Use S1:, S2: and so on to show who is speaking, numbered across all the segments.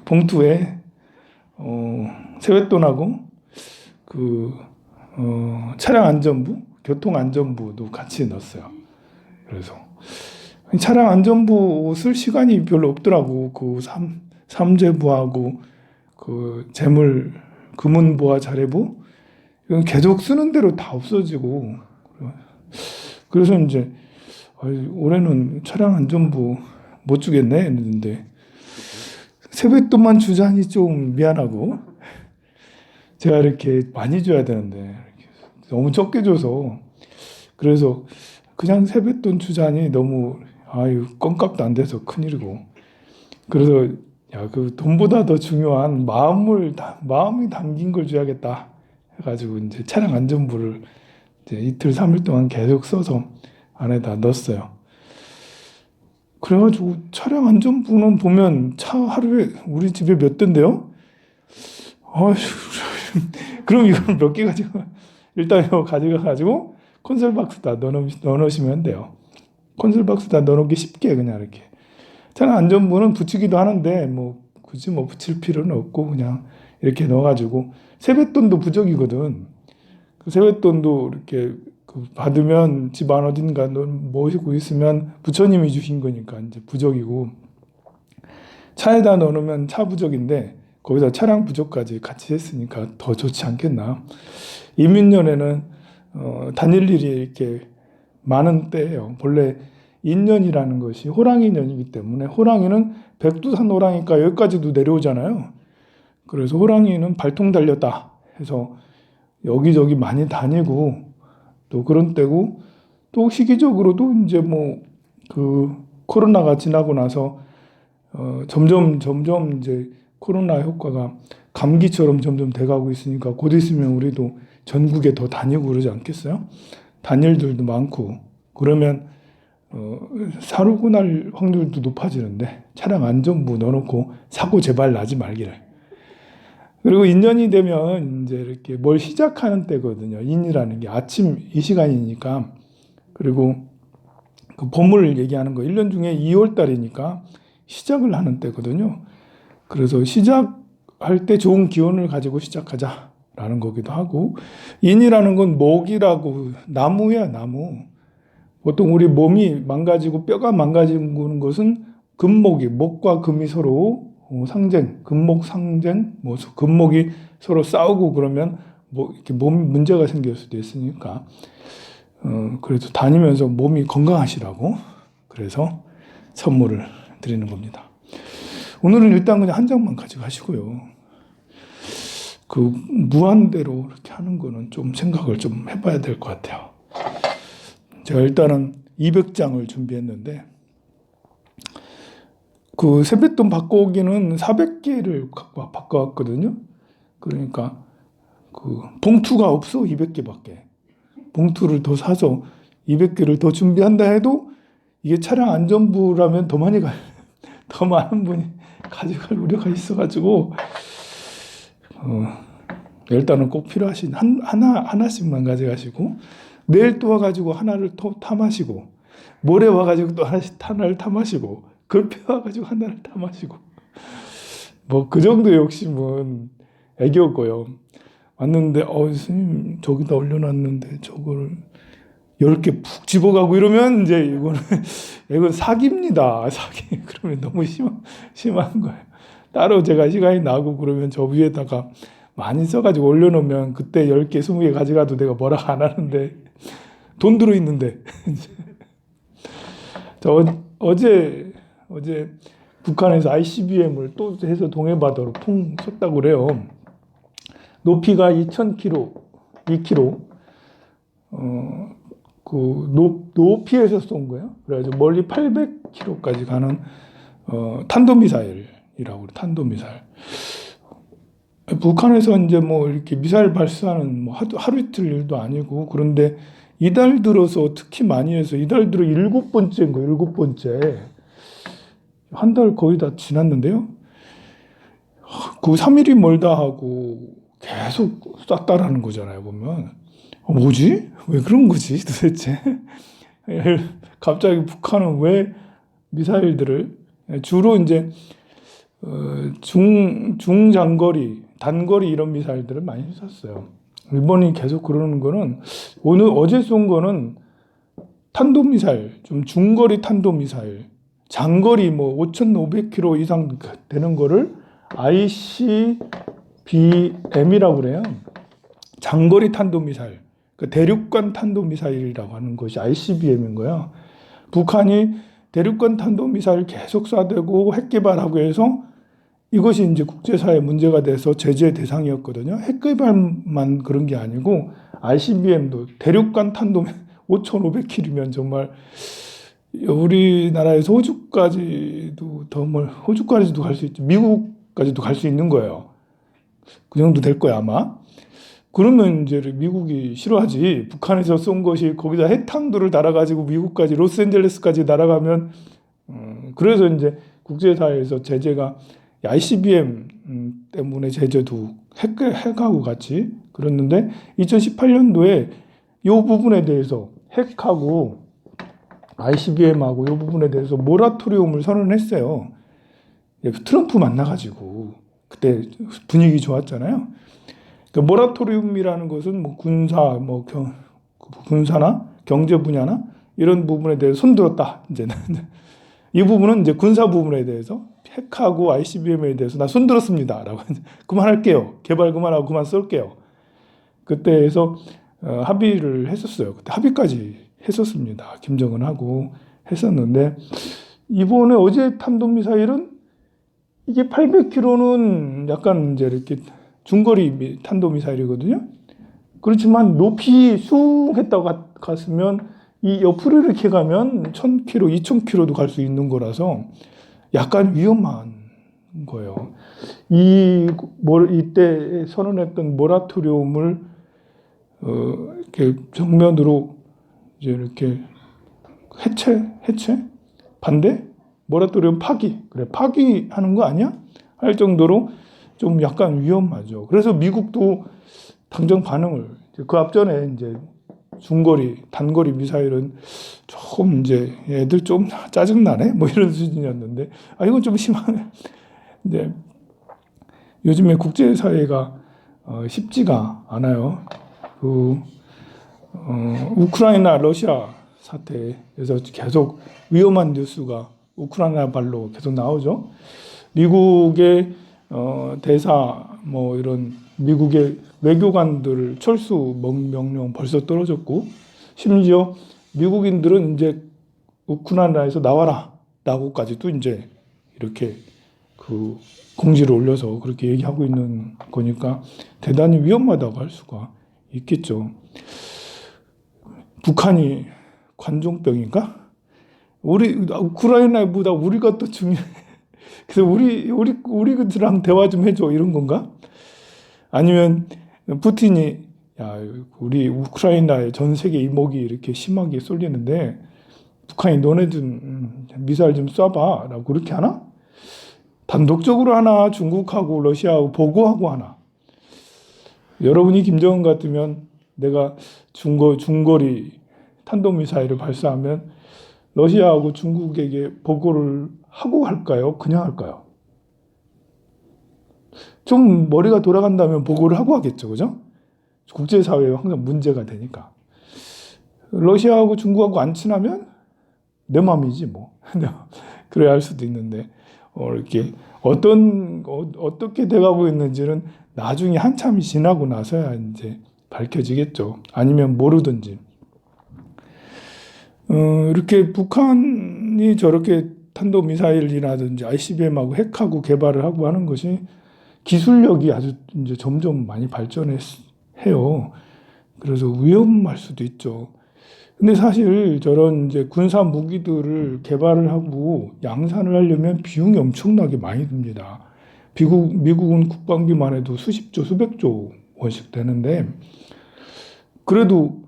S1: 봉투에 세뱃돈하고 차량 안전부, 교통 안전부도 같이 넣었어요. 그래서 차량 안전부 쓸 시간이 별로 없더라고. 삼재부하고 재물 금은부와 자례부 이건 계속 쓰는 대로 다 없어지고, 그래서 이제 올해는 차량 안전부 못 주겠네 했는데 세뱃돈만 주자니 좀 미안하고, 제가 이렇게 많이 줘야 되는데 너무 적게 줘서, 그래서 그냥 세뱃돈 주자니 너무 껌값도 안 돼서 큰일이고, 그래서 그 돈보다 더 중요한 마음이 담긴 걸 줘야겠다 해가지고 이제 차량 안전부를 이제 이틀 3일 동안 계속 써서 안에다 넣었어요. 그래가지고 차량 안전부는 보면 차 하루에 우리 집에 몇 대인데요? 그럼 이걸 몇 개 가지고 일단 이거 가져가가지고 콘솔 박스다 넣어놓으시면 돼요. 콘솔 박스다 넣어놓기 쉽게 그냥 이렇게. 차량 안전부는 붙이기도 하는데 굳이 붙일 필요는 없고 그냥 이렇게 넣어가지고, 세뱃돈도 부적이거든. 그 세뱃돈도 이렇게 받으면 집안 어딘가 모시고 있으면 부처님이 주신 거니까 이제 부적이고, 차에다 넣어놓으면 차 부적인데 거기다 차량 부적까지 같이 했으니까 더 좋지 않겠나. 이민년에는 다닐 일이 이렇게 많은 때예요. 본래 인년이라는 것이 호랑이년이기 때문에, 호랑이는 백두산 호랑이가 여기까지도 내려오잖아요. 그래서 호랑이는 발통 달렸다 해서 여기저기 많이 다니고, 또 그런 때고, 또 시기적으로도 이제 코로나가 지나고 나서 점점 이제 코로나 효과가 감기처럼 점점 돼가고 있으니까 곧 있으면 우리도 전국에 더 다니고 그러지 않겠어요? 다닐 일들도 많고, 그러면 사고 날 확률도 높아지는데 차량 안전부 넣어놓고 사고 제발 나지 말기를. 그리고 인연이 되면 이제 이렇게 뭘 시작하는 때거든요. 인이라는 게 아침 이 시간이니까. 그리고 그 봄을 얘기하는 거 1년 중에 2월 달이니까 시작을 하는 때거든요. 그래서 시작할 때 좋은 기운을 가지고 시작하자라는 거기도 하고, 인이라는 건 목이라고, 나무야 나무. 보통 우리 몸이 망가지고 뼈가 망가지는 것은 목과 금이 서로 상쟁, 금목 상쟁, 금목이 서로 싸우고 그러면 이렇게 몸 문제가 생길 수도 있으니까, 그래서 다니면서 몸이 건강하시라고 그래서 선물을 드리는 겁니다. 오늘은 일단 그냥 한 장만 가져가시고요. 무한대로 이렇게 하는 거는 좀 생각을 좀 해봐야 될 것 같아요. 제가 일단은 200장을 준비했는데, 세뱃돈 바꿔오기는 400개를 바꿔왔거든요. 그러니까 봉투가 없어. 200개밖에. 봉투를 더 사서 200개를 더 준비한다 해도 이게 차량 안전부라면 더 많은 분이 가져갈 우려가 있어가지고, 일단은 꼭 필요하신 하나씩만 가져가시고, 내일 또 와가지고 하나를 또 타마시고, 모레 와가지고 또 하나를 타마시고, 급해 와가지고 하나를 타마시고, 그 정도의 욕심은 애교고요. 왔는데 스님 저기다 올려놨는데 저거를 10개 푹 집어가고 이러면 이제 이건 사기입니다. 사기. 그러면 너무 심한 거예요. 따로 제가 시간이 나고 그러면 저 위에다가 많이 써가지고 올려놓으면 그때 10개, 20개 가져가도 내가 뭐라고 안 하는데, 돈 들어있는데. 어제 북한에서 ICBM을 또 해서 동해바다로 풍 쳤다고 그래요. 높이가 2,000km, 2km. 높이에서 쏜 거예요. 그래가지고 멀리 800km까지 가는 탄도미사일이라고, 탄도미사일. 북한에서 이제 이렇게 미사일 발사는 하루 이틀 일도 아니고, 그런데 이달 들어서 특히 많이 해서 이달 들어 7번째인 거예요. 7번째. 한 달 거의 다 지났는데요. 3일이 멀다 하고 계속 쐈다라는 거잖아요, 보면. 뭐지? 왜 그런 거지, 도대체? 갑자기 북한은 왜 미사일들을, 주로 이제 중장거리, 단거리 이런 미사일들을 많이 쐈어요. 일본이 계속 그러는 거는 어제 쏜 거는 탄도미사일, 좀 중거리 탄도미사일, 장거리 뭐 5,500km 이상 되는 거를 ICBM이라고 그래요. 장거리 탄도미사일, 그 대륙간 탄도미사일이라고 하는 것이 ICBM인 거예요. 북한이 대륙간 탄도미사일 계속 쏴대고 핵 개발하고 해서 이것이 이제 국제사회 문제가 돼서 제재 대상이었거든요. 핵 개발만 그런 게 아니고 ICBM도 대륙간 탄도 5,500km면 정말 우리나라에서 호주까지도 호주까지도 갈 수 있죠. 미국까지도 갈 수 있는 거예요. 그 정도 될 거야 아마. 그러면 이제 미국이 싫어하지. 북한에서 쏜 것이 거기다 핵탄두를 달아가지고 미국까지 로스앤젤레스까지 날아가면 그래서 이제 국제사회에서 제재가 ICBM 때문에 제재도 핵하고 같이 그랬는데 2018년도에 이 부분에 대해서 핵하고 ICBM하고 이 부분에 대해서 모라토리움을 선언했어요. 트럼프 만나가지고 그때 분위기 좋았잖아요. 그 모라토리움이라는 것은 뭐 군사나 경제 분야나 이런 부분에 대해서 손들었다. 이제는 이 부분은 이제 군사 부분에 대해서 핵하고 ICBM에 대해서 나 손들었습니다라고 그만할게요. 개발 그만하고 그만 쏠게요. 그때에서 합의를 했었어요. 그때 합의까지 했었습니다. 김정은하고 했었는데 이번에 어제 탄도미사일은 이게 800km는 약간 이제 이렇게 중거리 탄도미사일이거든요. 그렇지만 높이 숭 했다고 갔으면 이 옆으로 이렇게 가면 1,000km, 2,000km도 갈 수 있는 거라서 약간 위험한 거예요. 이때 선언했던 모라토리움을 이렇게 정면으로 이제 이렇게 해체? 반대? 모라토리움 파기. 그래, 파기하는 거 아니야? 할 정도로 좀 약간 위험하죠. 그래서 미국도 당장 반응을 그 앞전에 이제 중거리, 단거리 미사일은 조금 이제 애들 좀 짜증나네? 뭐 이런 수준이었는데, 이건 좀 심하네. 근데 요즘에 국제사회가 쉽지가 않아요. 우크라이나, 러시아 사태에서 계속 위험한 뉴스가 우크라이나 발로 계속 나오죠. 미국의 대사, 뭐 이런 미국의 외교관들 철수 명령 벌써 떨어졌고, 심지어 미국인들은 이제 우크라이나에서 나와라 라고까지도 이제 이렇게 그 공지를 올려서 그렇게 얘기하고 있는 거니까 대단히 위험하다고 할 수가 있겠죠. 북한이 관종병인가? 우크라이나보다 우리가 더 중요해. 그래서 우리들랑 대화 좀 해줘 이런 건가? 아니면 푸틴이 우리 우크라이나에 전 세계 이목이 이렇게 심하게 쏠리는데 북한이 너네 좀 미사일 좀 쏴봐 라고 그렇게 하나? 단독적으로 하나? 중국하고 러시아하고 보고하고 하나? 여러분이 김정은 같으면 내가 중거리 탄도미사일을 발사하면 러시아하고 중국에게 보고를 하고 할까요? 그냥 할까요? 좀 머리가 돌아간다면 보고를 하고 하겠죠. 그죠? 국제사회에 항상 문제가 되니까. 러시아하고 중국하고 안 친하면 내 맘이지 뭐. 그래야 할 수도 있는데 이렇게 어떻게 돼가고 있는지는 나중에 한참이 지나고 나서야 이제 밝혀지겠죠. 아니면 모르든지. 이렇게 북한이 저렇게 탄도미사일이라든지 ICBM하고 핵하고 개발을 하고 하는 것이 기술력이 아주 이제 점점 많이 발전해요. 그래서 위험할 수도 있죠. 근데 사실 저런 이제 군사 무기들을 개발을 하고 양산을 하려면 비용이 엄청나게 많이 듭니다. 미국은 국방비만 해도 수십조, 수백조 원씩 되는데, 그래도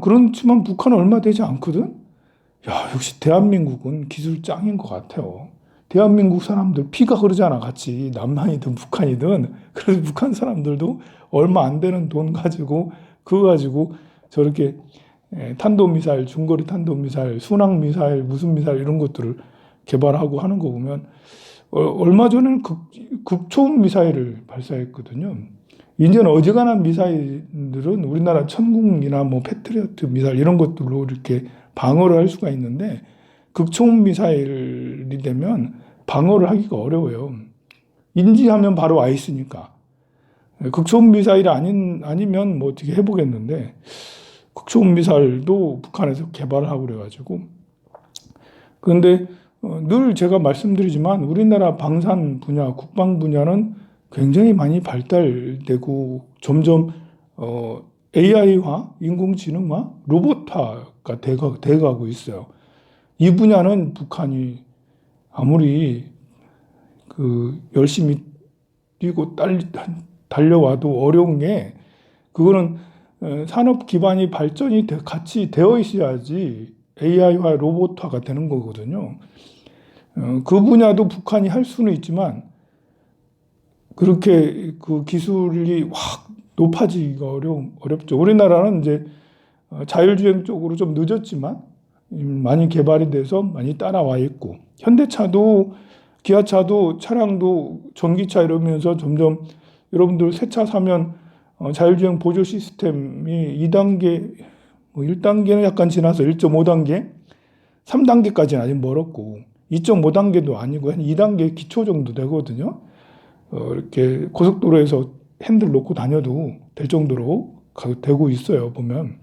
S1: 그렇지만 북한은 얼마 되지 않거든? 역시 대한민국은 기술 짱인 것 같아요. 대한민국 사람들 피가 흐르잖아, 같이. 남한이든 북한이든. 그래서 북한 사람들도 얼마 안 되는 돈 가지고, 그거 가지고 저렇게 탄도미사일, 중거리 탄도미사일, 순항미사일, 무슨 미사일 이런 것들을 개발하고 하는 거 보면 얼마 전에는 극초음 미사일을 발사했거든요. 이제는 어지간한 미사일들은 우리나라 천궁이나 뭐 패트리어트 미사일 이런 것들로 이렇게 방어를 할 수가 있는데 극초음 미사일이 되면 방어를 하기가 어려워요. 인지하면 바로 와 있으니까. 극초음 미사일이 아니면 뭐 어떻게 해보겠는데 극초음 미사일도 북한에서 개발을 하고 그래가지고 그런데 늘 제가 말씀드리지만 우리나라 방산 분야, 국방 분야는 굉장히 많이 발달되고 점점 AI화, 인공지능화, 로봇화가 돼가고 있어요. 이 분야는 북한이 아무리 열심히 뛰고 달려와도 어려운 게 그거는 산업 기반이 발전이 같이 되어 있어야지 AI화, 로봇화가 되는 거거든요. 그 분야도 북한이 할 수는 있지만 그렇게 그 기술이 확 높아지기가 어렵죠. 우리나라는 이제 자율주행 쪽으로 좀 늦었지만 많이 개발이 돼서 많이 따라와 있고 현대차도 기아차도 차량도 전기차 이러면서 점점 여러분들 새 차 사면 자율주행 보조 시스템이 2단계, 뭐 1단계는 약간 지나서 1.5단계, 3단계까지는 아직 멀었고 2.5단계도 아니고 한 2단계 기초 정도 되거든요. 이렇게 고속도로에서 핸들 놓고 다녀도 될 정도로 되고 있어요. 보면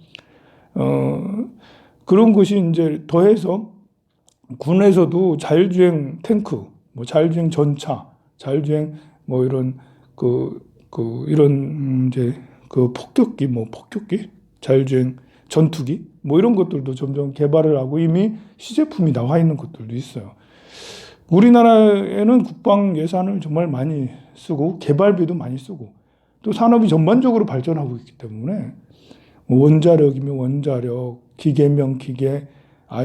S1: 그런 것이 이제 더해서 군에서도 자율주행 탱크, 뭐 자율주행 전차, 자율주행 뭐 이런 이런 이제 폭격기, 자율주행 전투기, 뭐 이런 것들도 점점 개발을 하고 이미 시제품이 나와 있는 것들도 있어요. 우리나라에는 국방 예산을 정말 많이 쓰고 개발비도 많이 쓰고 또 산업이 전반적으로 발전하고 있기 때문에 원자력이면 원자력, 기계면 기계,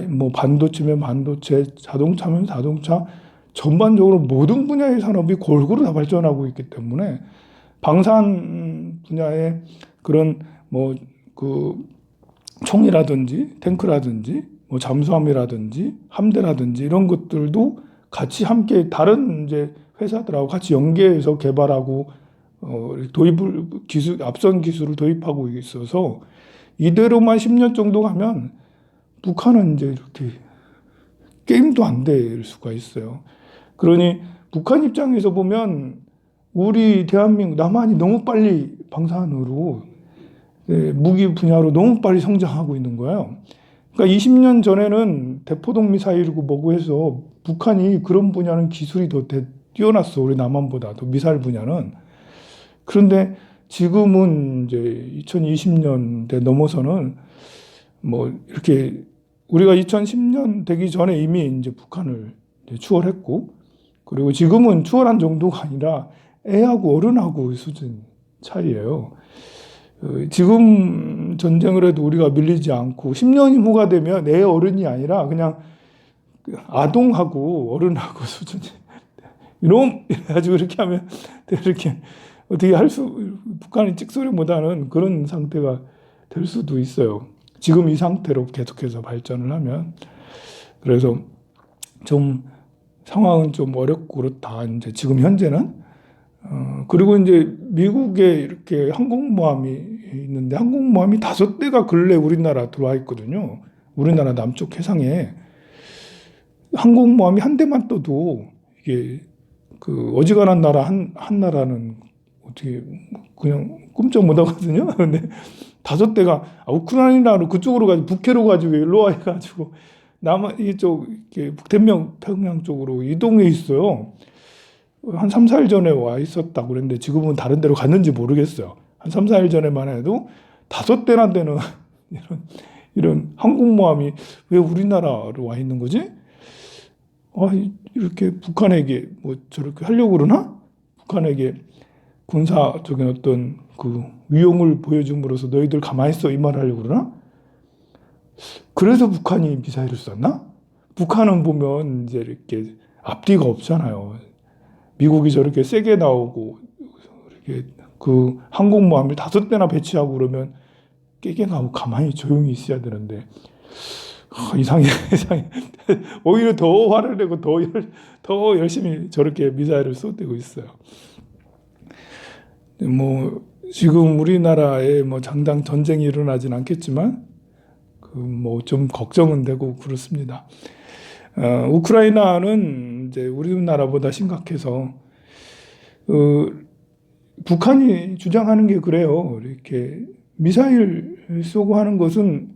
S1: 뭐 반도체면 반도체, 자동차면 자동차, 전반적으로 모든 분야의 산업이 골고루 다 발전하고 있기 때문에 방산 분야의 그런 총이라든지 탱크라든지 뭐 잠수함이라든지 함대라든지 이런 것들도 같이 함께 다른 이제 회사들하고 같이 연계해서 개발하고 앞선 기술을 도입하고 있어서 이대로만 10년 정도 가면 북한은 이제 이렇게 게임도 안 될 수가 있어요. 그러니 북한 입장에서 보면 우리 대한민국, 남한이 너무 빨리 방산으로 무기 분야로 너무 빨리 성장하고 있는 거예요. 그러니까 20년 전에는 대포동 미사일이고 뭐고 해서 북한이 그런 분야는 기술이 더 뛰어났어. 우리 남한보다도 미사일 분야는. 그런데 지금은 이제 2020년대 넘어서는 뭐 이렇게 우리가 2010년 되기 전에 이미 이제 북한을 추월했고 그리고 지금은 추월한 정도가 아니라 애하고 어른하고 수준 차이예요. 지금 전쟁을 해도 우리가 밀리지 않고 10년 후가 되면 애 어른이 아니라 그냥 아동하고 어른하고 수준이 이놈 이래가지고 이렇게 하면 이렇게 어떻게 북한이 찍소리 못하는 그런 상태가 될 수도 있어요. 지금 이 상태로 계속해서 발전을 하면. 그래서 좀 상황은 좀 어렵고 그렇다. 이제 지금 현재는. 그리고 이제 미국에 이렇게 항공모함이 있는데 항공모함이 5대가 근래 우리나라 들어와 있거든요. 우리나라 남쪽 해상에. 항공모함이 한 대만 떠도 이게 어지간한 나라 한 나라는 어떻게 그냥 꼼짝 못 하거든요. 근데 5대가 우크라이나로 그쪽으로 가지고 북해로 가지고 일로 와 가지고 이쪽 북태평양 쪽으로 이동해 있어요. 한 3, 4일 전에 와 있었다고 그랬는데 지금은 다른 데로 갔는지 모르겠어요. 한 3, 4일 전에만 해도 5대나 되는 이런 항공모함이 왜 우리나라로 와 있는 거지? 이렇게 북한에게 뭐 저렇게 하려고 그러나? 북한에게 군사적인 어떤 위용을 보여줌으로써 너희들 가만히 있어 이 말을 하려고 그러나? 그래서 북한이 미사일을 쐈나? 북한은 보면 이제 이렇게 앞뒤가 없잖아요. 미국이 저렇게 세게 나오고 이렇게 항공모함을 5대나 배치하고 그러면 깨갱하고 가만히 조용히 있어야 되는데 이상해, 이상해. 오히려 더 화를 내고 더 열심히 저렇게 미사일을 쏘대고 있어요. 뭐 지금 우리나라에 뭐 장당 전쟁이 일어나진 않겠지만 그 뭐 좀 걱정은 되고 그렇습니다. 우크라이나는 이제 우리나라보다 심각해서 북한이 주장하는 게 그래요. 이렇게 미사일 쏘고 하는 것은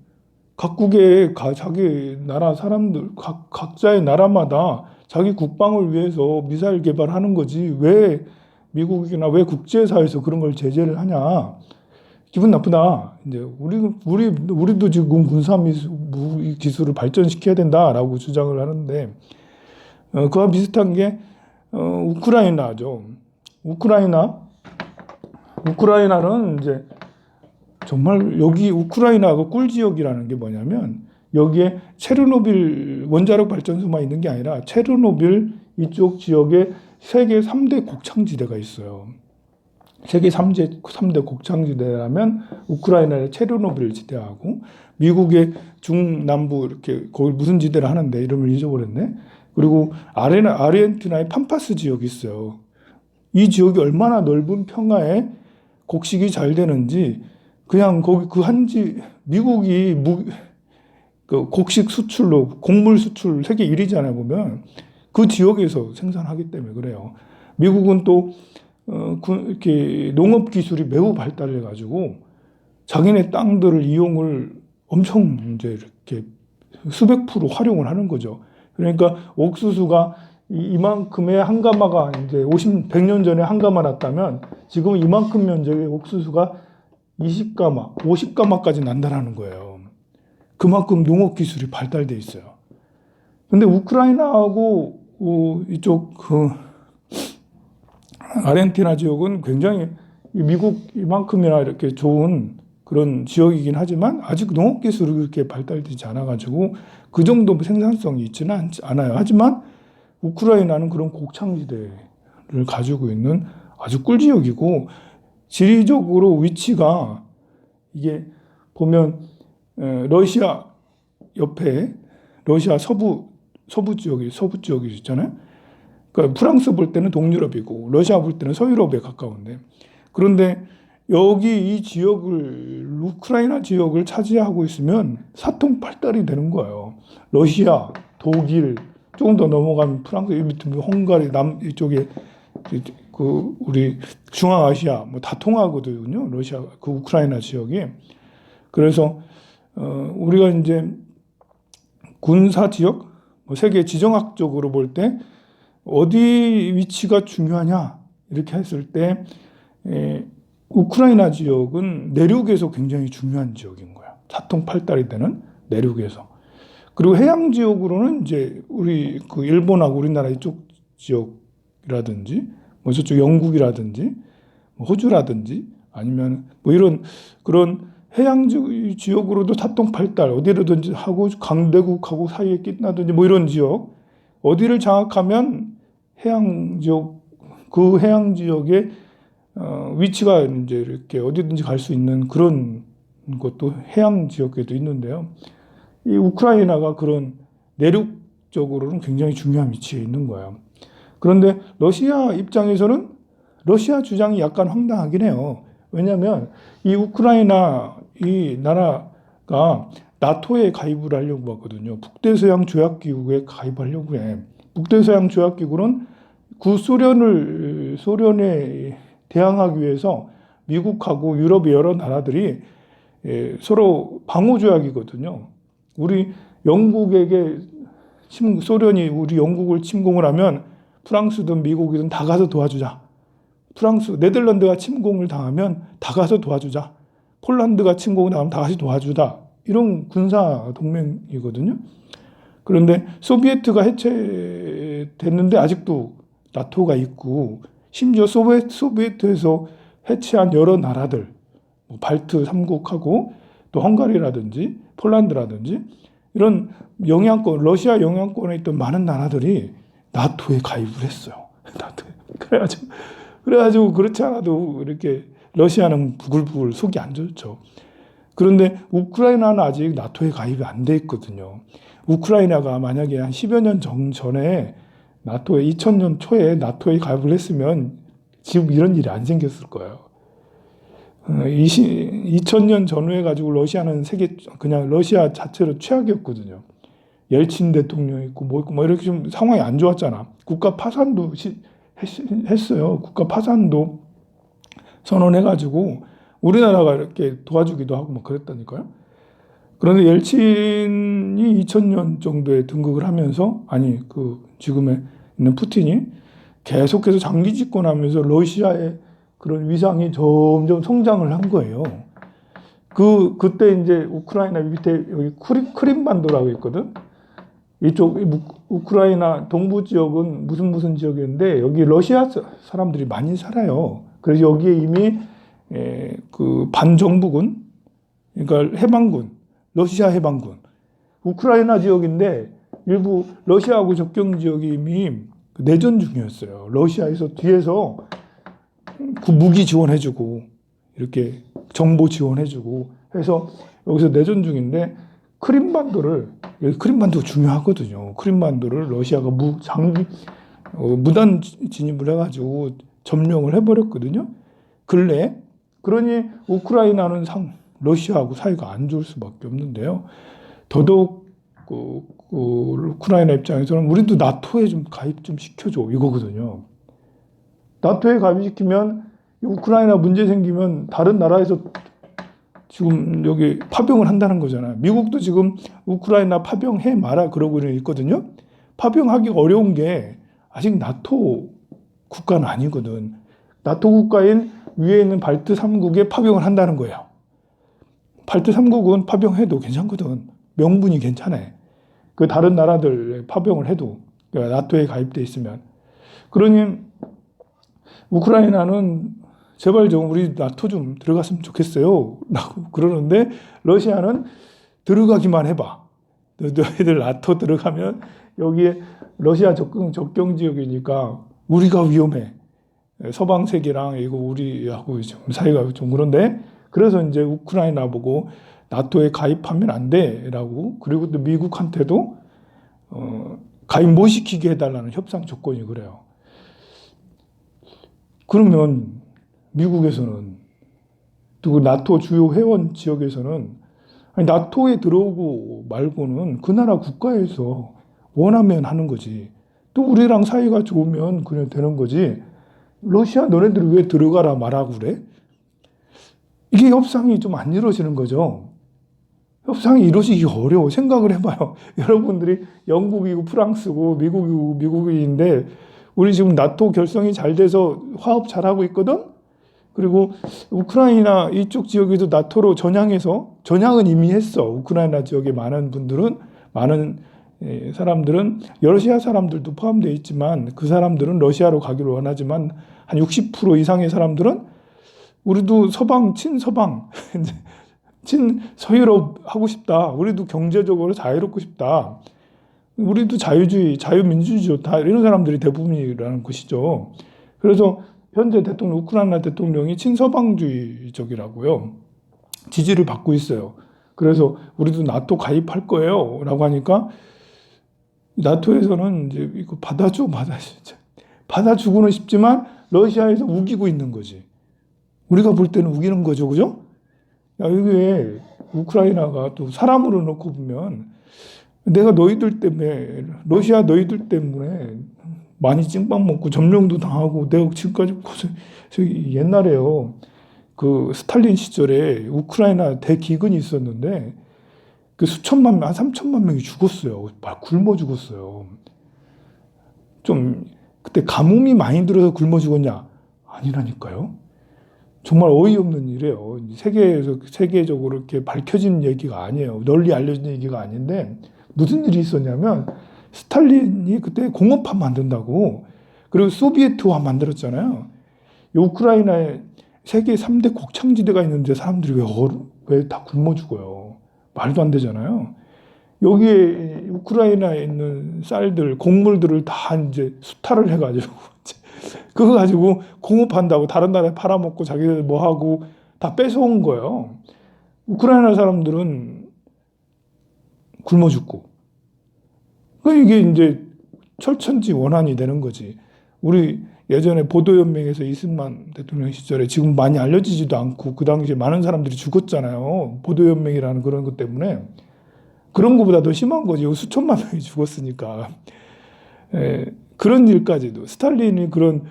S1: 각국의 자기 나라 사람들 각자의 나라마다 자기 국방을 위해서 미사일 개발하는 거지 왜 미국이나 왜 국제사회에서 그런 걸 제재를 하냐. 기분 나쁘다. 이제 우리도 지금 군사 무기 기술을 발전시켜야 된다라고 주장을 하는데 그와 비슷한 게 우크라이나죠. 우크라이나는 이제 정말 여기 우크라이나가 꿀 지역이라는 게 뭐냐면 여기에 체르노빌 원자력 발전소만 있는 게 아니라 체르노빌 이쪽 지역에 세계 3대 곡창지대가 있어요. 세계 3대 곡창지대라면 우크라이나의 체르노빌 지대하고 미국의 중남부 이렇게 거기 무슨 지대를 하는데 이름을 잊어버렸네. 그리고 아르헨티나의 팜파스 지역이 있어요. 이 지역이 얼마나 넓은 평야에 곡식이 잘 되는지 그냥 거기 미국이 그 곡식 수출로 곡물 수출 세계 1위잖아요 보면 그 지역에서 생산하기 때문에 그래요. 미국은 또 이렇게 농업 기술이 매우 발달해 가지고 자기네 땅들을 이용을 엄청 이제 이렇게 수백 프로 활용을 하는 거죠. 그러니까 옥수수가 이만큼의 한 가마가 이제 100년 전에 한 가마 났다면 지금 이만큼 면적의 옥수수가 20가마, 50가마까지 난다라는 거예요. 그만큼 농업 기술이 발달돼 있어요. 근데 우크라이나하고 이쪽 아르헨티나 지역은 굉장히 미국 이만큼이나 이렇게 좋은 그런 지역이긴 하지만 아직 농업 기술이 그렇게 발달되지 않아가지고 그 정도 생산성이 있지는 않아요. 하지만 우크라이나는 그런 곡창지대를 가지고 있는 아주 꿀지역이고 지리적으로 위치가 이게 보면 러시아 옆에 러시아 서부 지역이 있잖아요. 그러니까 프랑스 볼 때는 동유럽이고 러시아 볼 때는 서유럽에 가까운데 그런데 여기 이 지역을 우크라이나 지역을 차지하고 있으면 사통팔달이 되는 거예요. 러시아, 독일 조금 더 넘어가면 프랑스, 헝가리 이쪽에 그 우리 중앙아시아 뭐 다 통하거든요. 러시아 그 우크라이나 지역이. 그래서 우리가 이제 군사 지역 뭐 세계 지정학적으로 볼 때 어디 위치가 중요하냐 이렇게 했을 때 우크라이나 지역은 내륙에서 굉장히 중요한 지역인 거야. 사통팔달이 되는 내륙에서. 그리고 해양 지역으로는 이제 우리 그 일본하고 우리나라 이쪽 지역이라든지 뭐 저쪽 영국이라든지 뭐 호주라든지 아니면 뭐 이런 그런 해양 지역으로도 사통팔달 어디로든지 하고 강대국하고 사이에 끼나든지 뭐 이런 지역 어디를 장악하면 해양 지역 그 해양 지역의 위치가 이제 이렇게 어디든지 갈 수 있는 그런 것도 해양 지역에도 있는데요. 이 우크라이나가 그런 내륙적으로는 굉장히 중요한 위치에 있는 거예요. 그런데 러시아 입장에서는 러시아 주장이 약간 황당하긴 해요. 왜냐하면 이 우크라이나 이 나라가 나토에 가입을 하려고 하거든요. 북대서양 조약기구에 가입하려고 해. 북대서양 조약기구는 소련에 대항하기 위해서 미국하고 유럽의 여러 나라들이 서로 방호조약이거든요. 우리 영국에게 소련이 우리 영국을 침공을 하면 프랑스든 미국이든 다 가서 도와주자. 네덜란드가 침공을 당하면 다 가서 도와주자. 폴란드가 침공을 당하면 다 같이 도와주자. 이런 군사 동맹이거든요. 그런데 소비에트가 해체됐는데 아직도 나토가 있고 심지어 소비에트에서 해체한 여러 나라들 뭐 발트 3국하고 또 헝가리라든지 폴란드라든지 이런 러시아 영향권에 있던 많은 나라들이 나토에 가입을 했어요. 그래가지고 그렇지 않아도 이렇게 러시아는 부글부글 속이 안 좋죠. 그런데 우크라이나는 아직 나토에 가입이 안 돼 있거든요. 우크라이나가 만약에 한 10여 년 전에 나토에 2000년 초에 나토에 가입을 했으면 지금 이런 일이 안 생겼을 거예요. 2000년 전후에 가지고 러시아는 그냥 러시아 자체로 최악이었거든요. 옐친 대통령 있고 뭐 있고 뭐 이렇게 좀 상황이 안 좋았잖아. 국가 파산도 했어요. 국가 파산도 선언해가지고 우리나라가 이렇게 도와주기도 하고 뭐 그랬다니까요. 그런데 옐친이 2000년 정도에 등극을 하면서 지금에 있는 푸틴이 계속해서 장기 집권하면서 러시아의 그런 위상이 점점 성장을 한 거예요. 그때 이제 우크라이나 밑에 여기 크림반도라고 있거든. 이쪽 우크라이나 동부 지역은 무슨 지역인데 여기 러시아 사람들이 많이 살아요. 그래서 여기에 이미 그 반정부군, 그러니까 해방군, 러시아 해방군, 우크라이나 지역인데 일부 러시아하고 접경 지역이 이미 내전 중이었어요. 러시아에서 뒤에서 그 무기 지원해주고 이렇게 정보 지원해주고 해서 여기서 내전 중인데 크림반도가 중요하거든요. 크림반도를 러시아가 무단 진입을 해가지고 점령을 해버렸거든요. 근래 그러니 우크라이나는 러시아하고 사이가 안 좋을 수밖에 없는데요. 더더욱 우크라이나 입장에서는 우리도 나토에 좀 가입 좀 시켜줘 이거거든요. 나토에 가입시키면 우크라이나 문제 생기면 다른 나라에서 지금 여기 파병을 한다는 거잖아요. 미국도 지금 우크라이나 파병해 마라 그러고 있거든요. 파병하기 어려운 게 아직 나토 국가는 아니거든. 나토 국가인 위에 있는 발트 3국에 파병을 한다는 거예요. 발트 3국은 파병해도 괜찮거든. 명분이 괜찮아. 그 다른 나라들 파병을 해도 그러니까 나토에 가입돼 있으면. 그러니 우크라이나는 제발 좀 우리 나토 좀 들어갔으면 좋겠어요. 라고 그러는데 러시아는 들어가기만 해봐. 너희들 나토 들어가면 여기에 러시아 접경 지역이니까 우리가 위험해. 서방 세계랑 이거 우리하고 좀 사이가 좀 그런데 그래서 이제 우크라이나 보고 나토에 가입하면 안 돼라고 그리고 또 미국한테도 가입 못 시키게 해달라는 협상 조건이 그래요. 그러면 미국에서는 또 나토 주요 회원 지역에서는 나토에 들어오고 말고는 그 나라 국가에서 원하면 하는 거지. 또 우리랑 사이가 좋으면 그냥 되는 거지. 러시아 너네들이 왜 들어가라 말하고 그래? 이게 협상이 좀 안 이루어지는 거죠. 협상이 이루어지기 어려워. 생각을 해봐요. 여러분들이 영국이고 프랑스고 미국이고 미국인데 우리 지금 나토 결성이 잘 돼서 화합 잘하고 있거든? 그리고 우크라이나 이쪽 지역에도 나토로 전향은 이미 했어. 우크라이나 지역에 많은 사람들은 러시아 사람들도 포함되어 있지만 그 사람들은 러시아로 가기를 원하지만 한 60% 이상의 사람들은 우리도 친서방, 친서유럽 하고 싶다. 우리도 경제적으로 자유롭고 싶다. 우리도 자유주의, 자유민주주의 좋다. 이런 사람들이 대부분이라는 것이죠. 그래서 현재 우크라이나 대통령이 친서방주의적이라고요. 지지를 받고 있어요. 그래서 우리도 나토 가입할 거예요. 라고 하니까 나토에서는 이제 이거 받아주고는 싶지만 러시아에서 우기고 있는 거지. 우리가 볼 때는 우기는 거죠. 그죠? 야, 이게 우크라이나가 또 사람으로 놓고 보면 내가 러시아 너희들 때문에 많이 찡빵 먹고 점령도 당하고 내가 지금까지 옛날에요. 그 스탈린 시절에 우크라이나 대기근이 있었는데 그 수천만 명, 한 3천만 명이 죽었어요. 굶어 죽었어요. 좀 그때 가뭄이 많이 들어서 굶어 죽었냐? 아니라니까요. 정말 어이없는 일이에요. 세계적으로 이렇게 밝혀진 얘기가 아니에요. 널리 알려진 얘기가 아닌데 무슨 일이 있었냐면 스탈린이 그때 공업화 만든다고 그리고 소비에트화 만들었잖아요. 우크라이나에 세계 3대 곡창지대가 있는데 사람들이 왜 다 굶어 죽어요. 말도 안 되잖아요. 여기에 우크라이나에 있는 쌀들, 곡물들을 다 이제 수탈을 해가지고 그거 가지고 공업한다고 다른 나라에 팔아먹고 자기들 뭐 하고 다 뺏어온 거예요. 우크라이나 사람들은 굶어 죽고. 그러니까 이게 이제 철천지 원한이 되는 거지. 우리 예전에 보도연맹에서 이승만 대통령 시절에 지금 많이 알려지지도 않고 그 당시에 많은 사람들이 죽었잖아요. 보도연맹이라는 그런 것 때문에. 그런 것보다 더 심한 거지. 수천만 명이 죽었으니까. 그런 일까지도. 스탈린이 그런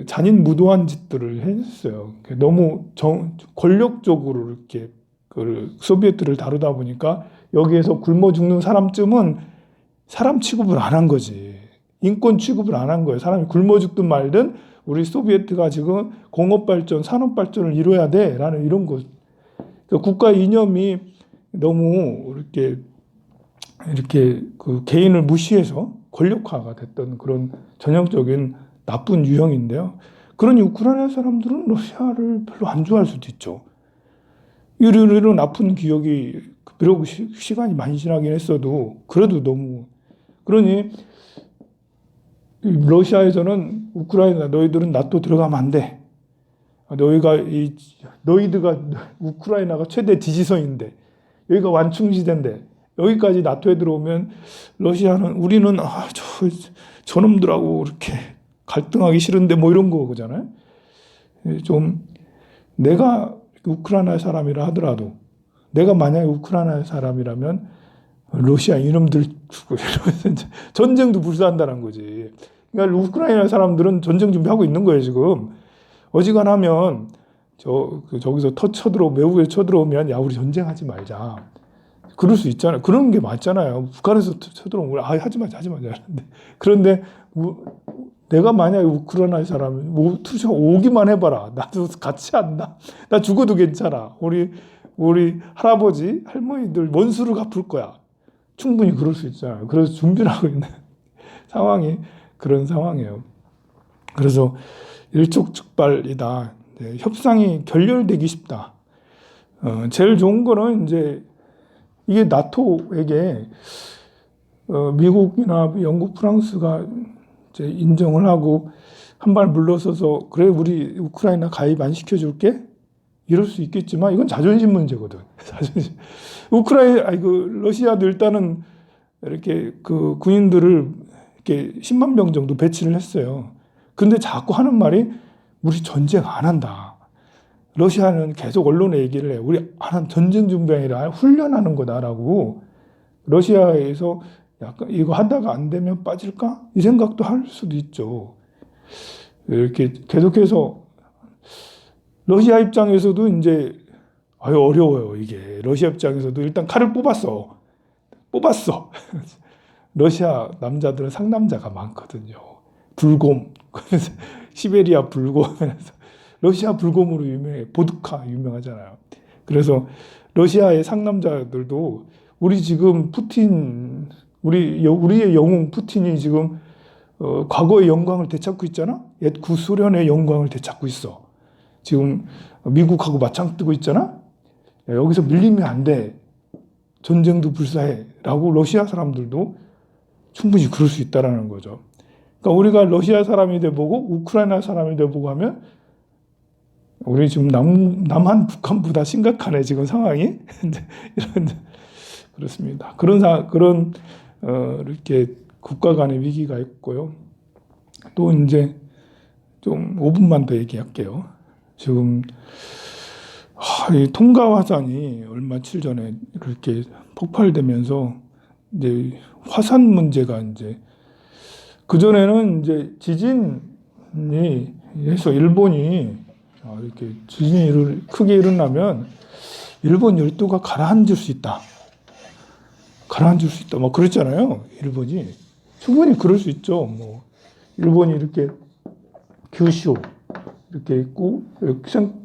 S1: 잔인 무도한 짓들을 했어요. 너무 권력적으로 이렇게 그 소비에트를 다루다 보니까 여기에서 굶어 죽는 사람쯤은 사람 취급을 안 한 거지. 인권 취급을 안 한 거예요. 사람이 굶어 죽든 말든 우리 소비에트가 지금 공업 발전, 산업 발전을 이뤄야 돼라는 이런 거. 그러니까 국가 이념이 너무 이렇게 그 개인을 무시해서 권력화가 됐던 그런 전형적인 나쁜 유형인데요. 그러니 우크라이나 사람들은 러시아를 별로 안 좋아할 수도 있죠. 이런 나쁜 기억이 비록 시간이 많이 지나긴 했어도 그래도 너무 그러니 러시아에서는 우크라이나 너희들은 나토 들어가면 안 돼. 너희들가 우크라이나가 최대 지지선인데 여기가 완충지대인데 여기까지 나토에 들어오면 러시아는 우리는 저놈들하고 이렇게 갈등하기 싫은데 뭐 이런 거잖아요. 좀 내가 우크라이나 사람이라 하더라도 내가 만약에 우크라이나 사람이라면 러시아 이놈들 죽고 이러면서 전쟁도 불사한다는 거지. 그러니까 우크라이나 사람들은 전쟁 준비하고 있는 거예요 지금. 어지간하면 저기서 외국에 쳐들어오면 야 우리 전쟁하지 말자. 그럴 수 있잖아요. 그런 게 맞잖아요. 북한에서 쳐들어오면 하지 말자. 그런데 내가 만약에 우크라이나 사람이 오기만 해봐라. 나도 같이 한다. 나 죽어도 괜찮아. 우리 할아버지 할머니들 원수를 갚을 거야. 충분히 그럴 수 있잖아요. 그래서 준비를 하고 있는 상황이 그런 상황이에요. 그래서 일촉즉발이다. 협상이 결렬되기 쉽다. 제일 좋은 거는 이제 이게 나토에게 미국이나 영국, 프랑스가 이제 인정을 하고 한 발 물러서서 그래 우리 우크라이나 가입 안 시켜줄게 이럴 수 있겠지만 이건 자존심 문제거든. 자존심. 러시아도 일단은 이렇게 그 군인들을 이렇게 10만 명 정도 배치를 했어요. 근데 자꾸 하는 말이 우리 전쟁 안 한다. 러시아는 계속 언론에 얘기를 해. 우리 전쟁 준비 아니라 훈련하는 거다라고. 러시아에서 약간 이거 하다가 안 되면 빠질까? 이 생각도 할 수도 있죠. 이렇게 계속해서 러시아 입장에서도 이제 어려워요 이게. 러시아 입장에서도 일단 칼을 뽑았어. 러시아 남자들은 상남자가 많거든요. 불곰. 시베리아 불곰. 러시아 불곰으로 유명해. 보드카 유명하잖아요. 그래서 러시아의 상남자들도 우리 지금 우리의 영웅 푸틴이 지금 과거의 영광을 되찾고 있잖아. 옛 구소련의 영광을 되찾고 있어. 지금 미국하고 맞짱 뜨고 있잖아. 여기서 밀리면 안 돼. 전쟁도 불사해. 라고 러시아 사람들도 충분히 그럴 수 있다라는 거죠. 그러니까 우리가 러시아 사람이 돼보고 우크라이나 사람이 돼보고 하면 우리 지금 남한 북한보다 심각하네 지금 상황이. 그렇습니다. 그런 이렇게 국가 간의 위기가 있고요. 또 이제 좀 5분만 더 얘기할게요. 지금 이 통가 화산이 얼마칠 전에 이렇게 폭발되면서 이제 화산 문제가 이제 그 전에는 이제 지진이 해서 일본이 이렇게 지진이 크게 일어나면 일본 열도가 가라앉을 수 있다. 뭐 그랬잖아요. 일본이 충분히 그럴 수 있죠. 뭐 일본이 이렇게 규슈 이렇게 있고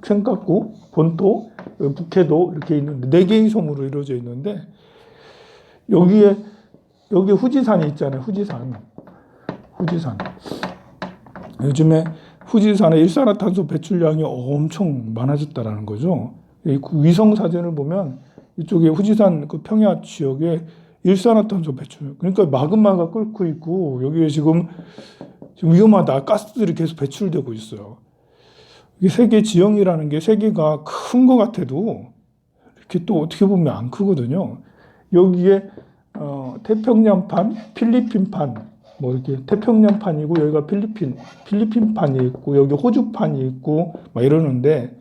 S1: 센카쿠, 본토, 북해도 이렇게 있는데 4개의 섬으로 이루어져 있는데 여기 후지산이 있잖아요. 후지산. 요즘에 후지산의 일산화탄소 배출량이 엄청 많아졌다라는 거죠. 위성 사진을 보면 이쪽에 후지산 그 평야 지역에 일산화탄소 배출, 그러니까 마그마가 끓고 있고 여기에 지금 위험하다. 가스들이 계속 배출되고 있어요. 이게 세계 지형이라는 게 세계가 큰 것 같아도 이렇게 또 어떻게 보면 안 크거든요. 여기에 태평양판, 필리핀판, 뭐 이렇게 태평양판이고 여기가 필리핀판이 있고 여기 호주판이 있고 막 이러는데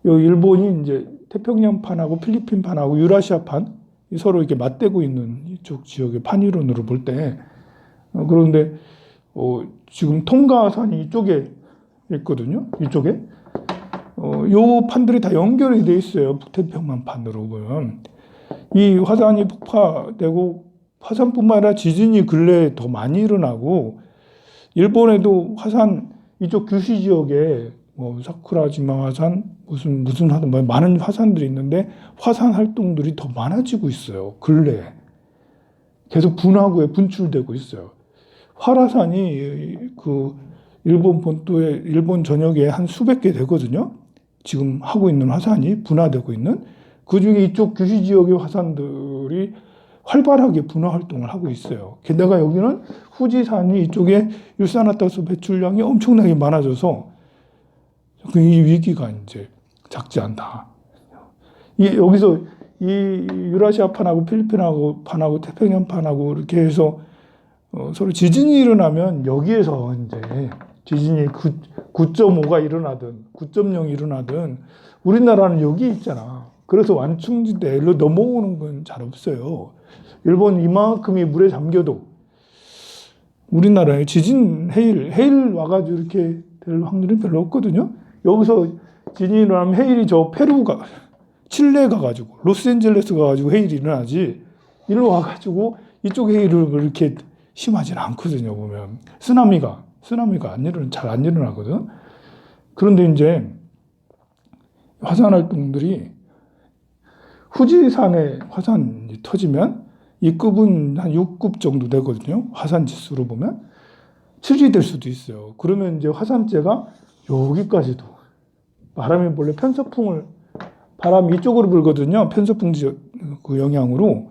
S1: 여기 일본이 이제 태평양판하고 필리핀판하고 유라시아판 서로 이렇게 맞대고 있는 이쪽 지역의 판이론으로 볼 때 그런데 지금 통가산이 이쪽에 있거든요. 이쪽에 요 판들이 다 연결이 돼 있어요. 북태평양판으로 보면 이 화산이 폭파되고 화산뿐만 아니라 지진이 근래에 더 많이 일어나고 일본에도 화산 이쪽 규슈 지역에 뭐 사쿠라지마 화산 무슨 화산 뭐 많은 화산들이 있는데 화산 활동들이 더 많아지고 있어요. 근래에 계속 분화구에 분출되고 있어요. 활화산이 그 일본 본토에 일본 전역에 한 수백 개 되거든요. 지금 하고 있는 화산이 분화되고 있는 그 중에 이쪽 규슈 지역의 화산들이 활발하게 분화 활동을 하고 있어요. 게다가 여기는 후지산이 이쪽에 일산화탄소 배출량이 엄청나게 많아져서 이 위기가 이제 작지 않다. 여기서 이 유라시아판하고 필리핀판하고 태평양판하고 이렇게 해서 서로 지진이 일어나면 여기에서 이제 지진이 9.5가 일어나든 9.0이 일어나든 우리나라는 여기 있잖아. 그래서 완충지대로 넘어오는 건 잘 없어요. 일본 이만큼이 물에 잠겨도 우리나라에 지진, 해일 와가지고 이렇게 될 확률이 별로 없거든요. 여기서 지진이 일어나면 해일이 저 페루가, 칠레 가가지고, 로스앤젤레스 가가지고 해일이 일어나지, 일로 와가지고 이쪽 해일을 그렇게 심하지는 않거든요, 보면. 쓰나미가 잘 안 일어나거든. 그런데 이제 화산 활동들이 후지산에 화산이 터지면 이 급은 한 6급 정도 되거든요. 화산 지수로 보면. 7이 될 수도 있어요. 그러면 이제 화산재가 여기까지도 바람이 원래 바람이 이쪽으로 불거든요. 편서풍 그 영향으로.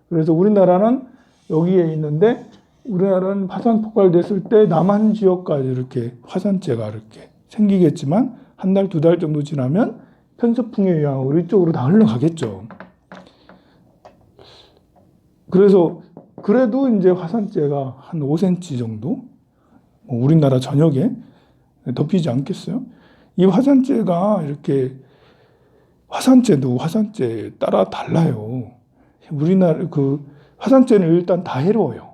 S1: 그래서 우리나라는 여기에 있는데 우리나라는 화산 폭발됐을 때 남한 지역까지 이렇게 화산재가 이렇게 생기겠지만 한 달, 2달 정도 지나면 편서풍의 영향으로 이쪽으로 다 흘러가겠죠. 그래서 그래도 이제 화산재가 한 5cm 정도 우리나라 전역에 덮이지 않겠어요? 이 화산재가 이렇게 화산재도 화산재 따라 달라요. 우리나라 그 화산재는 일단 다 해로워요.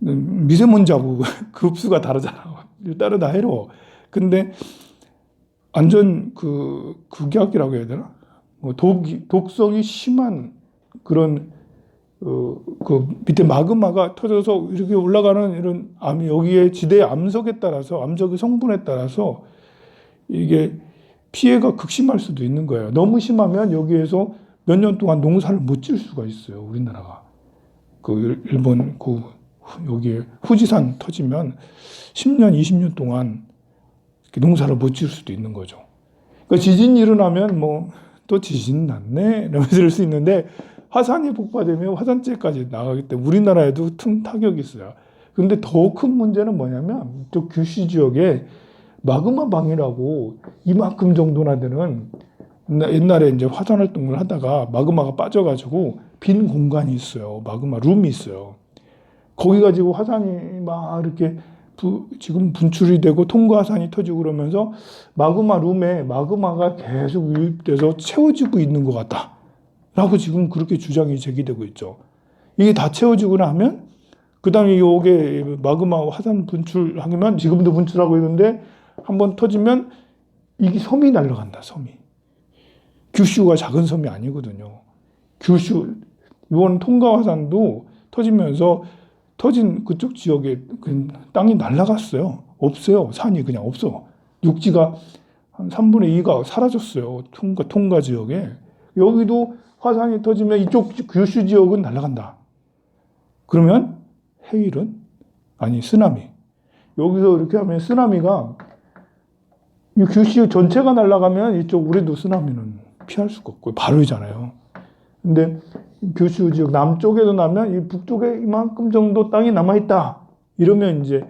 S1: 미세먼지하고 그 흡수가 다르잖아. 일단은 다 해로워. 근데 완전 극약이라고 해야 되나? 독성이 심한 그런 그 밑에 마그마가 터져서 이렇게 올라가는 이런 여기에 지대 암석의 성분에 따라서 이게 피해가 극심할 수도 있는 거예요. 너무 심하면 여기에서 몇 년 동안 농사를 못 지을 수가 있어요. 우리나라가. 일본 여기에 후지산 터지면 10년, 20년 동안 농사를 못 지을 수도 있는 거죠. 그러니까 지진이 일어나면 또 지진 났네 이러면서 이럴 수 있는데 화산이 폭파되면 화산재까지 나가기 때문에 우리나라에도 큰 타격이 있어요. 근데 더 큰 문제는 뭐냐면 또 규슈 지역에 마그마 방이라고 이만큼 정도나 되는 옛날에 이제 화산 활동을 하다가 마그마가 빠져가지고 빈 공간이 있어요. 마그마 룸이 있어요. 거기 가지고 화산이 막 이렇게 지금 분출이 되고 통가산이 터지고 그러면서 마그마 룸에 마그마가 계속 유입돼서 채워지고 있는 것 같다. 라고 지금 그렇게 주장이 제기되고 있죠. 이게 다 채워지고 나면 그 다음에 이게 마그마 화산 분출하면 지금도 분출하고 있는데 한번 터지면 이게 섬이 날아간다. 섬이. 규슈가 작은 섬이 아니거든요. 이번 통가 화산도 터지면서 터진 그쪽 지역에 땅이 날아갔어요. 없어요. 산이 그냥 없어. 육지가 한 3분의 2가 사라졌어요. 통가 지역에. 여기도 화산이 터지면 이쪽 규슈 지역은 날아간다. 그러면 쓰나미. 여기서 이렇게 하면 쓰나미가 이 규슈 전체가 날아가면 이쪽 우리도 쓰나미는 피할 수가 없고 바로이잖아요. 근데 규슈 지역 남쪽에도 나면 이 북쪽에 이만큼 정도 땅이 남아있다. 이러면 이제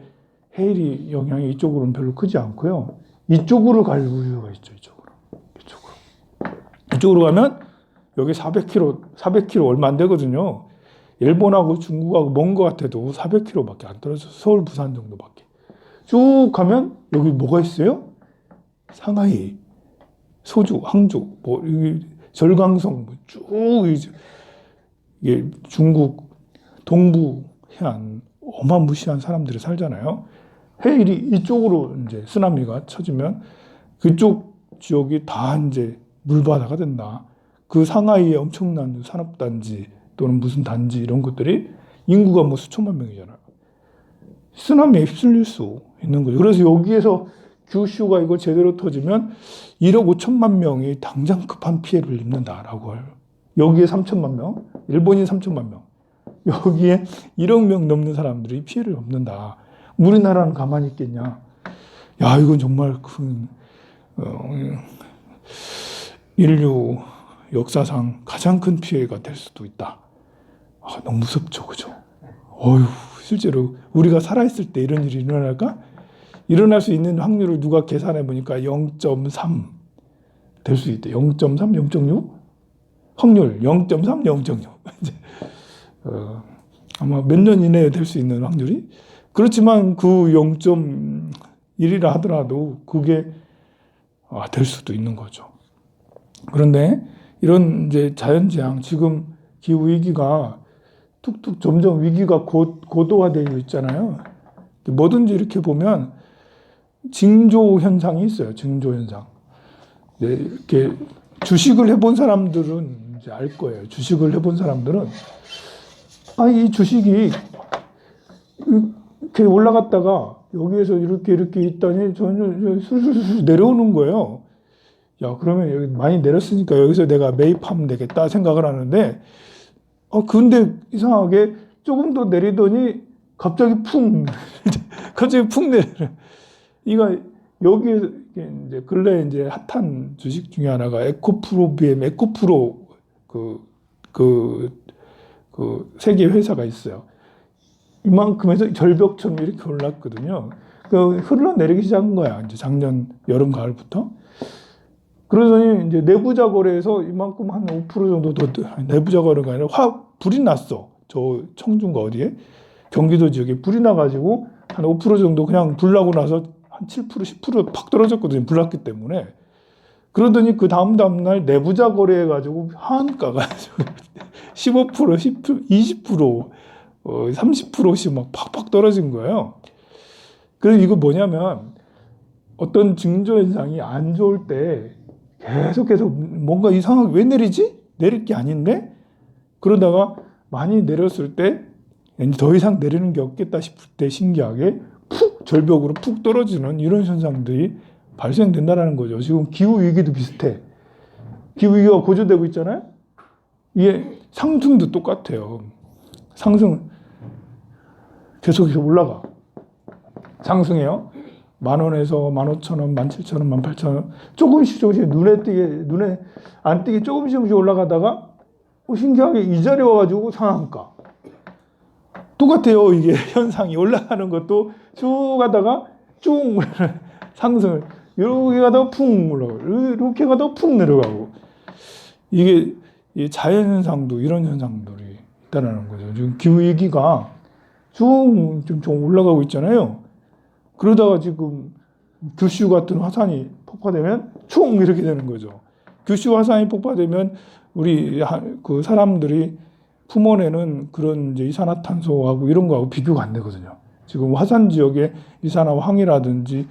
S1: 해일이 영향이 이쪽으로는 별로 크지 않고요. 이쪽으로 갈 우려가 있죠. 이쪽으로. 이쪽으로 가면 여기 400km 얼마 안 되거든요. 일본하고 중국하고 먼 것 같아도 400km밖에 안 떨어져서 서울, 부산 정도밖에. 쭉 가면 여기 뭐가 있어요? 상하이, 소주, 항저, 뭐 절강성 쭉 이게 중국 동부 해안 어마무시한 사람들이 살잖아요. 해일이 이쪽으로 이제 쓰나미가 쳐지면 그쪽 지역이 다 이제 물바다가 된다. 그 상하이의 엄청난 산업단지 또는 무슨 단지 이런 것들이 인구가 뭐 수천만 명이잖아요. 쓰나미에 휩쓸릴 수 있는 거죠. 그래서 여기에서 규슈가 이거 제대로 터지면 1억 5천만 명이 당장 급한 피해를 입는다라고 해요. 여기에 3천만 명, 일본인 3천만 명. 여기에 1억 명 넘는 사람들이 피해를 입는다. 우리나라는 가만히 있겠냐. 야, 이건 정말 큰 인류 역사상 가장 큰 피해가 될 수도 있다. 아, 너무 무섭죠, 그죠? 어휴, 실제로 우리가 살아있을 때 이런 일이 일어날까? 일어날 수 있는 확률을 누가 계산해 보니까 0.3 될 수 있대. 0.3, 0.6? 확률 0.3, 0.6. 아마 몇 년 이내에 될 수 있는 확률이. 그렇지만 그 0.1이라 하더라도 그게 될 수도 있는 거죠. 그런데 이런 이제 자연재앙, 지금 기후위기가 툭툭 점점 위기가 고도화되어 있잖아요. 뭐든지 이렇게 보면 징조 현상이 있어요. 징조 현상. 네, 이렇게 주식을 해본 사람들은 이제 알 거예요. 주식을 해본 사람들은 이 주식이 이렇게 올라갔다가 여기에서 이렇게 있더니 저는 술술술 내려오는 거예요. 야, 그러면 여기 많이 내렸으니까 여기서 내가 매입하면 되겠다 생각을 하는데, 근데 이상하게 조금 더 내리더니 갑자기 푹 내려. 이거 여기에 이제 근래 이제 핫한 주식 중에 하나가 에코프로 그 세계 회사가 있어요. 이만큼에서 절벽처럼 이렇게 올랐거든요. 그 흘러내리기 시작한 거야. 이제 작년 여름 가을부터. 그러더니 이제 내부자 거래에서 이만큼 한 5% 정도 더, 내부자 거래가 아니라 불이 났어. 저 청주인가 어디에? 경기도 지역에 불이 나가지고 한 5% 정도 그냥 불 나고 나서 한 7%, 10% 팍 떨어졌거든요. 불 났기 때문에. 그러더니 그 다음날 내부자 거래해가지고 하한가가 15%, 10%, 20%, 30%씩 막 팍팍 떨어진 거예요. 그래서 이거 뭐냐면 어떤 징조 현상이 안 좋을 때 계속해서 뭔가 이상하게 왜 내리지? 내릴 게 아닌데? 그러다가 많이 내렸을 때 더 이상 내리는 게 없겠다 싶을 때 신기하게 푹 절벽으로 푹 떨어지는 이런 현상들이 발생된다는 거죠. 지금 기후위기도 비슷해. 기후위기가 고조되고 있잖아요. 이게 상승도 똑같아요. 상승 계속해서 올라가. 상승해요. 10,000원에서 15,000원, 17,000원, 18,000원 조금씩 눈에 안 띄게 조금씩 올라가다가 신기하게 이 자리에 와가지고 상한가. 똑같아요. 이게 현상이 올라가는 것도 쭉 가다가 쭉 상승을 이렇게 가다가 푹 올라가고 이렇게 가다가 푹 내려가고 이게 자연현상도 이런 현상들이 있다는 거죠. 지금 기후위기가 쭉 좀 올라가고 있잖아요. 그러다가 지금 규슈 같은 화산이 폭파되면 총 이렇게 되는 거죠. 규슈 화산이 폭파되면 우리 그 사람들이 품어내는 그런 이제 이산화탄소하고 이런 거하고 비교가 안 되거든요. 지금 화산 지역의 이산화황이라든지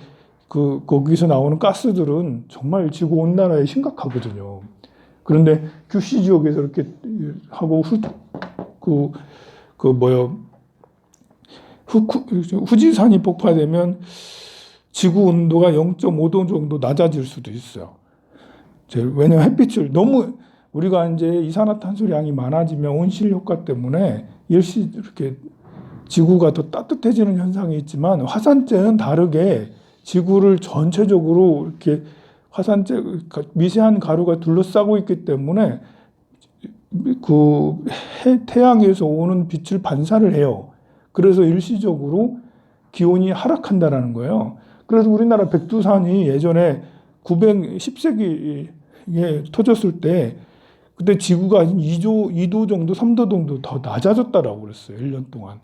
S1: 거기서 나오는 가스들은 정말 지구 온난화에 심각하거든요. 그런데 규슈 지역에서 이렇게 하고 후지산이 폭파되면 지구 온도가 0.5도 정도 낮아질 수도 있어요. 왜냐하면 햇빛을 너무 우리가 이제 이산화탄소량이 많아지면 온실 효과 때문에 일시 이렇게 지구가 더 따뜻해지는 현상이 있지만 화산재는 다르게 지구를 전체적으로 이렇게 화산재 미세한 가루가 둘러싸고 있기 때문에 그 태양에서 오는 빛을 반사를 해요. 그래서 일시적으로 기온이 하락한다라는 거예요. 그래서 우리나라 백두산이 예전에 10세기 이게 터졌을 때 그때 지구가 2도 정도, 3도 정도 더 낮아졌다라고 그랬어요. 1년 동안.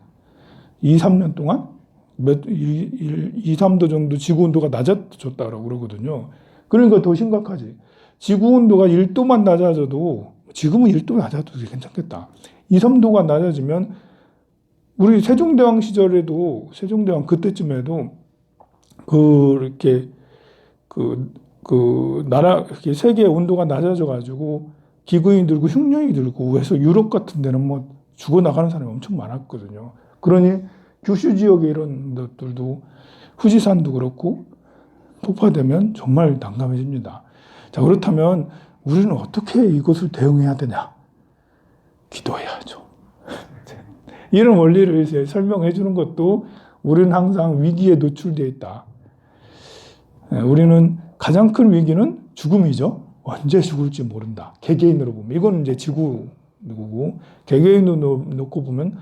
S1: 2, 3년 동안 2, 3도 정도 지구 온도가 낮아졌다라고 그러거든요. 그러니까 더 심각하지. 지구 온도가 1도만 낮아져도 지금은 1도 낮아도 괜찮겠다. 2, 3도가 낮아지면 우리 세종대왕 시절에도 세종대왕 그때쯤에도 그렇게 나라 세계 온도가 낮아져 가지고 기근이 들고 흉년이 들고 해서 유럽 같은 데는 뭐 죽어 나가는 사람이 엄청 많았거든요. 그러니 규슈 지역에 이런 것들도 후지산도 그렇고 폭파되면 정말 난감해집니다. 자, 그렇다면 우리는 어떻게 이것을 대응해야 되냐? 기도해야죠. 이런 원리를 이제 설명해 주는 것도 우리는 항상 위기에 노출되어 있다. 우리는 가장 큰 위기는 죽음이죠. 언제 죽을지 모른다. 개개인으로 보면. 이건 이제 지구고, 개개인으로 놓고 보면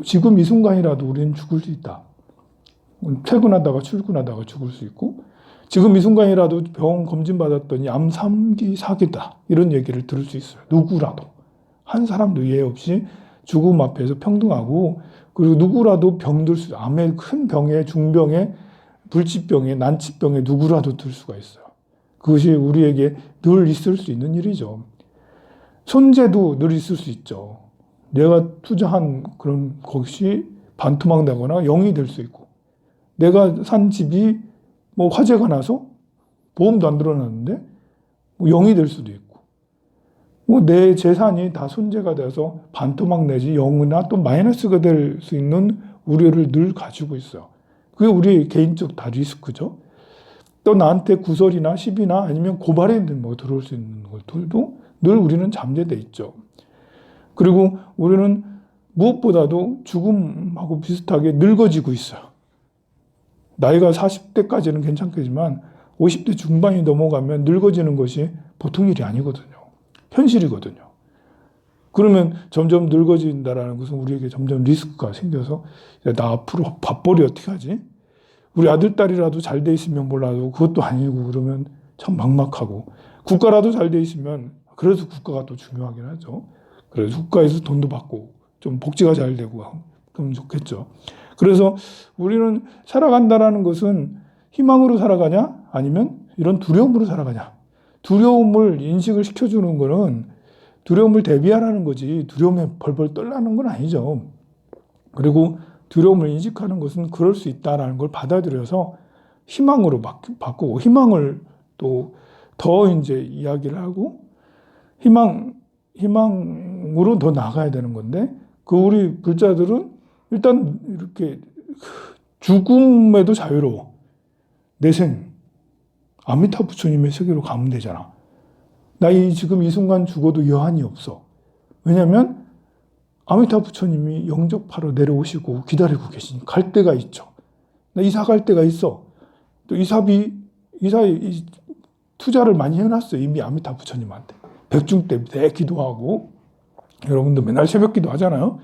S1: 지금 이 순간이라도 우리는 죽을 수 있다. 퇴근하다가 출근하다가 죽을 수 있고, 지금 이 순간이라도 병원 검진 받았더니 암 3기 4기다. 이런 얘기를 들을 수 있어요. 누구라도. 한 사람도 예외 없이 죽음 앞에서 평등하고, 그리고 누구라도 병들 수, 암의 큰 병에, 중병에, 불치병에, 난치병에 누구라도 들 수가 있어요. 그것이 우리에게 늘 있을 수 있는 일이죠. 손재도 늘 있을 수 있죠. 내가 투자한 그런 것이 반토막 나거나 0이 될 수 있고, 내가 산 집이 뭐 화재가 나서 보험도 안 들어놨는데 뭐 0이 될 수도 있고, 뭐 내 재산이 다 손재가 돼서 반토막 내지 0이나 또 마이너스가 될 수 있는 우려를 늘 가지고 있어요. 그게 우리 개인적 다 리스크죠. 또 나한테 구설이나 시비나 아니면 고발이 뭐 들어올 수 있는 것들도 늘 우리는 잠재돼 있죠. 그리고 우리는 무엇보다도 죽음하고 비슷하게 늙어지고 있어요. 나이가 40대까지는 괜찮겠지만 50대 중반이 넘어가면 늙어지는 것이 보통 일이 아니거든요. 현실이거든요. 그러면 점점 늙어진다라는 것은 우리에게 점점 리스크가 생겨서 나 앞으로 밥벌이 어떻게 하지? 우리 아들, 딸이라도 잘 돼 있으면 몰라도 그것도 아니고 그러면 참 막막하고, 국가라도 잘 돼 있으면 그래서 국가가 또 중요하긴 하죠. 그래서 국가에서 돈도 받고 좀 복지가 잘 되고 그러면 좋겠죠. 그래서 우리는 살아간다라는 것은 희망으로 살아가냐 아니면 이런 두려움으로 살아가냐. 두려움을 인식을 시켜주는 거는 두려움을 대비하라는 거지 두려움에 벌벌 떨라는 건 아니죠. 그리고 두려움을 인식하는 것은 그럴 수 있다라는 걸 받아들여서 희망으로 바꾸고, 희망을 또 더 이제 이야기를 하고 희망으로 더 나가야 되는 건데, 그 우리 불자들은 일단 이렇게 죽음에도 자유로워. 내생 아미타 부처님의 세계로 가면 되잖아. 나 지금 이 순간 죽어도 여한이 없어. 왜냐하면 아미타 부처님이 영접하러 내려오시고 기다리고 계시니 갈 데가 있죠. 나 이사 갈 데가 있어. 또 이사비 투자를 많이 해놨어요. 이미 아미타 부처님한테. 백중 때 기도하고, 여러분도 맨날 새벽 기도 하잖아요.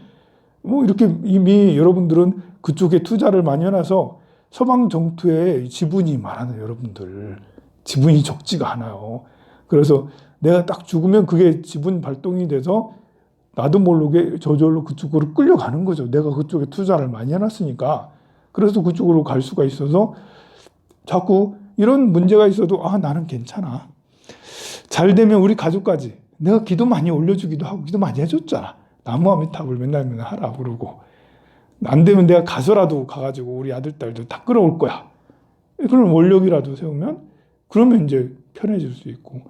S1: 뭐 이렇게 이미 여러분들은 그쪽에 투자를 많이 해놔서 서방 정토에 지분이 많아요. 여러분들 지분이 적지가 않아요. 그래서 내가 딱 죽으면 그게 지분 발동이 돼서 나도 모르게 저절로 그쪽으로 끌려가는 거죠. 내가 그쪽에 투자를 많이 해놨으니까. 그래서 그쪽으로 갈 수가 있어서 자꾸 이런 문제가 있어도 나는 괜찮아. 잘 되면 우리 가족까지 내가 기도 많이 올려주기도 하고 기도 많이 해줬잖아. 나무 아미타불 맨날 하라 그러고, 안 되면 내가 가서라도 가가지고 우리 아들 딸들 다 끌어올 거야. 그런 원력이라도 세우면 그러면 이제 편해질 수 있고,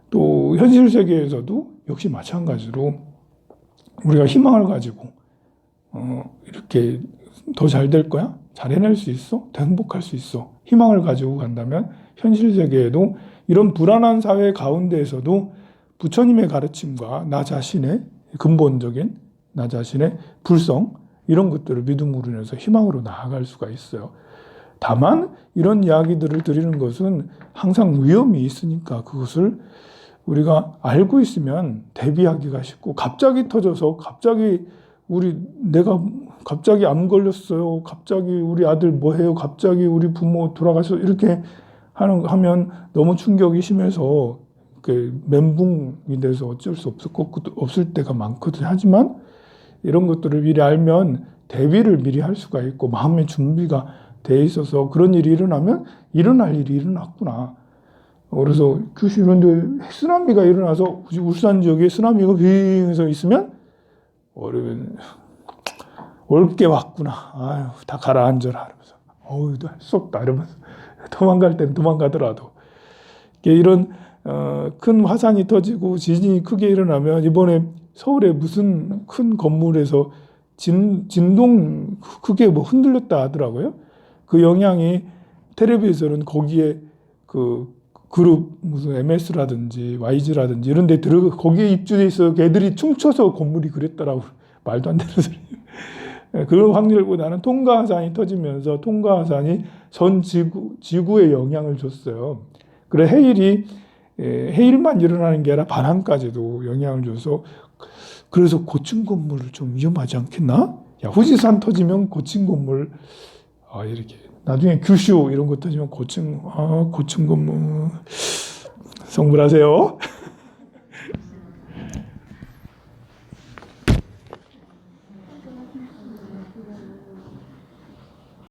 S1: 또 현실 세계에서도 역시 마찬가지로 우리가 희망을 가지고 이렇게 더 잘 될 거야? 잘 해낼 수 있어? 더 행복할 수 있어? 희망을 가지고 간다면 현실 세계에도 이런 불안한 사회 가운데에서도 부처님의 가르침과 나 자신의 근본적인 나 자신의 불성, 이런 것들을 믿음으로 인해서 희망으로 나아갈 수가 있어요. 다만 이런 이야기들을 드리는 것은 항상 위험이 있으니까 그것을 우리가 알고 있으면 대비하기가 쉽고, 갑자기 터져서 내가 갑자기 암 걸렸어요. 갑자기 우리 아들 뭐 해요. 갑자기 우리 부모 돌아가서 이렇게 하면 너무 충격이 심해서 그 멘붕이 돼서 어쩔 수 없을 때가 많거든요. 하지만 이런 것들을 미리 알면 대비를 미리 할 수가 있고 마음의 준비가 돼 있어서 그런 일이 일어나면 일어날 일이 일어났구나. 그래서 규슈 이런 데 쓰나미가 일어나서 울산 지역에 쓰나미가 빙해서 있으면 올 게 왔구나. 아유, 다 가라앉아라. 이러면서 어우, 할 수 없다. 이러면서 도망갈 때는 도망가더라도 이런 큰 화산이 터지고 지진이 크게 일어나면 이번에 서울에 무슨 큰 건물에서 진동 크게 뭐 흔들렸다 하더라고요. 그 영향이 텔레비에서는 거기에 그 그룹 무슨 MS라든지 YG라든지 이런 데 거기에 입주돼 있어 걔들이 춤춰서 건물이 그랬더라고. 말도 안 되는 소리. 그런 확률보다는 통가화산이 터지면서 통가화산이 전 지구에 영향을 줬어요. 그래 해일만 일어나는 게 아니라 바람까지도 영향을 줘서 그래서 고층 건물을 좀 위험하지 않겠나? 야, 후지산 터지면 고층 건물 이렇게 나중에 규슈 이런 거 터지면 고층 건물 성불하세요.